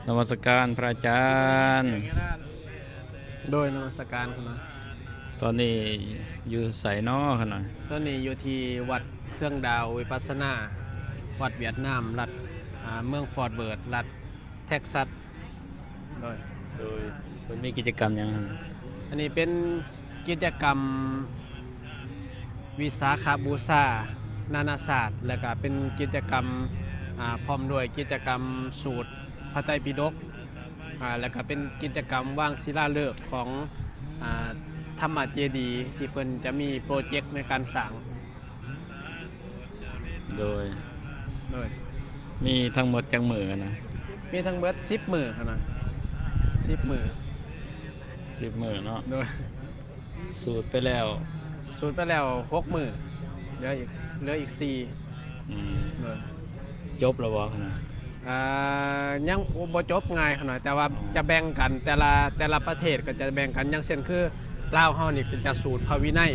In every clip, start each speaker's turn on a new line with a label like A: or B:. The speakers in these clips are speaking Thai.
A: นมัสการพระอาจารย์
B: โดยนมัสการขนาด
A: ตอนนี้อยู่ไสน้อขนาด
B: ตอนนี้อยู่ที่วัดเครื่องดาววิปัสสนาวัดเวียดนามรัฐเมืองฟอร์ตเวิร์ธรัฐเท็กซัส
A: โดยเพิ่นมีกิจกรรมหยังหั่น
B: อันนี้เป็นกิจกรรมวิสาขบูชานานาศาสตร์และก็เป็นกิจกรรมพร้อมด้วยกิจกรรมสูตรพระไตรปิฎกแล้วก็เป็นกิจกรรมวางศิลาฤกษ์ของธรรมเจดีย์ที่เพิ่นจะมีโปรเจกต์ในการสร้าง
A: โดย
B: โดย
A: มีทั้งหมดจักมื้อนะ
B: มีทั้งเบิด10 มื้อครับนะ10 มื้อ
A: 10มื้อเนาะ
B: โดย
A: สูตรไปแล้ว
B: สูตรไปแล้ว6 มื้อเหลืออีก4
A: อืม
B: โดย
A: จบแล้วบ่ขนาด
B: ยังบ่จบง่ายขนาดแต่ว่าจะแบ่งกันแต่ละประเทศก็จะแบ่งกันอย่างเช่นคือลาวเฮานี่จะสูตรพระวินัย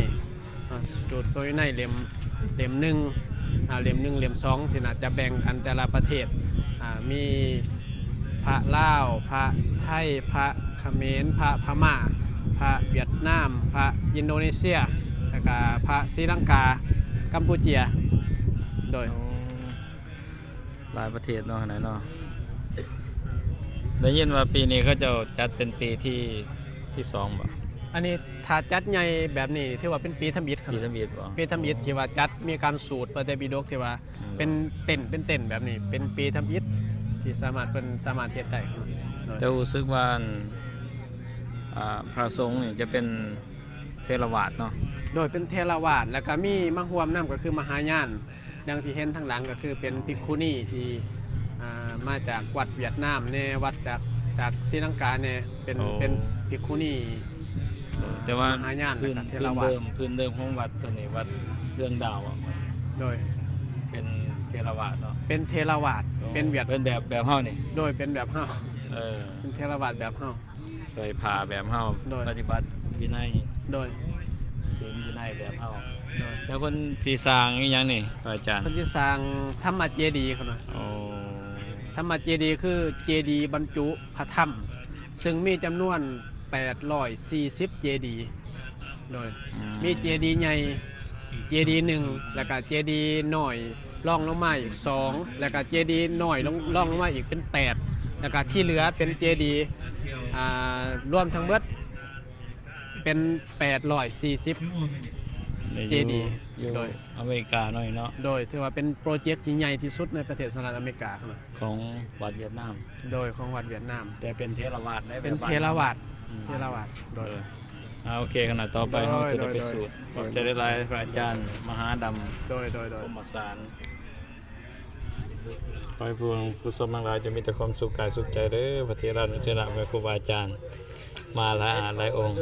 B: สูตรพระวินัยเล่ม1เล่ม1เล่ม2สินะจะแบ่งกันแต่ละประเทศมีพระลาวพระไทยพระเขมรพระพม่าพระเวียดนามพระอินโดนีเซียแล้วก็พระศรีลังกากัมพูเชียโดย
A: หลายประเทศเนาะขนาดเนาะได้ยินว่าปีนี้เขาจะจัดเป็นปีที่2บ่
B: อันนี้ถ้าจัดใหญ่แบบนี้ถือว่าเป็นปีทำอิฐครับ
A: ปีทำอิฐบ่
B: ปีทำอิฐที่ว่าจัดมีการสูตรพระไตรปิฎกที่ว่าเป็นเต้นแบบนี้เป็นปีทำอิฐที่สามารถเฮ็ดได้
A: แต่รู้สึกว่าพระสงฆ์นี่จะเป็นเทรวาสเนาะ
B: โดยเป็นเทรวาสแล้วก็มีมหาวมนำก็คือมหายานดังที่เห็นทางหลังก็คือเป็นภิกขุณีที่มาจากวัดเวียดนามเนี่ยวัดจากศรีลังกาเนี่ยเป็นภิกขุณี
A: แต่ว่าม
B: หายาน
A: พื้น
B: เทรวาส
A: เดิมของวัดตัวนี้วัดเรื่องดาว
B: โดย
A: เป็นเทรวาสเนาะ
B: เป็นเทรวาสเป็นเวียด
A: เป็นแบบเฮานี่
B: โดยเป็นแบบเฮาเป็นเทรวาสแบบเฮา
A: ใส่ผ้าแบบเฮาปฏิบัติวินัย
B: โดย
A: ศีลวินัยแบบเฮาแล้วคนสิสร้างอีหยังนี่อาจารย์
B: คนสิสร้างธรรมเจดีย์คั่นน่ะธรรมเจดีย์คือเจดีย์บรรจุพระธรรมซึ่งมีจำนวน840เจดีย์โดยมีเจดีย์ใหญ่เจดีย์1แล้วก็เจดีย์น้อยรองลงมาอีก2แล้วก็เจดีย์น้อยรองลงมาอีกเป็น8แล้วก็ที่เหลือเป็นเจดีย์รวมทั้งหมดเป็น840เจดีย์โดย
A: อเมริกาหน่อยเนาะ
B: โดยถือว่าเป็นโปรเจกต์ที่ใหญ่ที่สุดในประเทศสหรัฐอเมริกาครับ
A: ของวัดเวียดนาม
B: โดยของวัดเวียดนาม
A: แต่เป็นเทรวาสได้
B: เป็นเทรวาสโดย
A: โอเคขณะต่อไปเราจะได้ไปสูตรจะได้รายพระอาจารย์มหาดำ
B: โดย
A: กรมสารขอให้ผู้ชมทั้งหลายจะมีแต่ความสุขกายสุขใจเด้อพระเถระนุเถระแม่ครูบาอาจารย์มาหลายองค์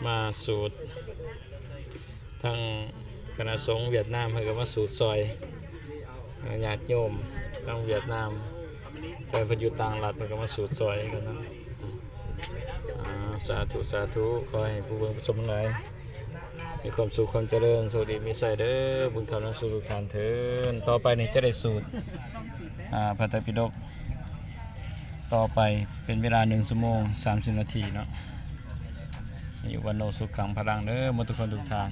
A: มาสูตรทั้งคณะสงฆ์เวียดนามให้กับมาสูตรซอยญาติโยมทั้งเวียดนามแต่เพิ่นอยู่ต่างรัฐเพิ่นก็มาสูตรซอยกันนะสาธุขอให้ผู้เบิ่งผู้ชมทั้งหลายมีความสุขความเจริญสุขดีมีใส่เด้อบุญธรรมสู่ทุกท่านเถิดต่อไปนี่จะได้สูตรพระไตรปิฎกต่อไปเป็นเวลา1 ชั่วโมง 30 นาทีเนาะอยู่วันโนสุขังพลังเด้อหมดทุกคนทุกท่าน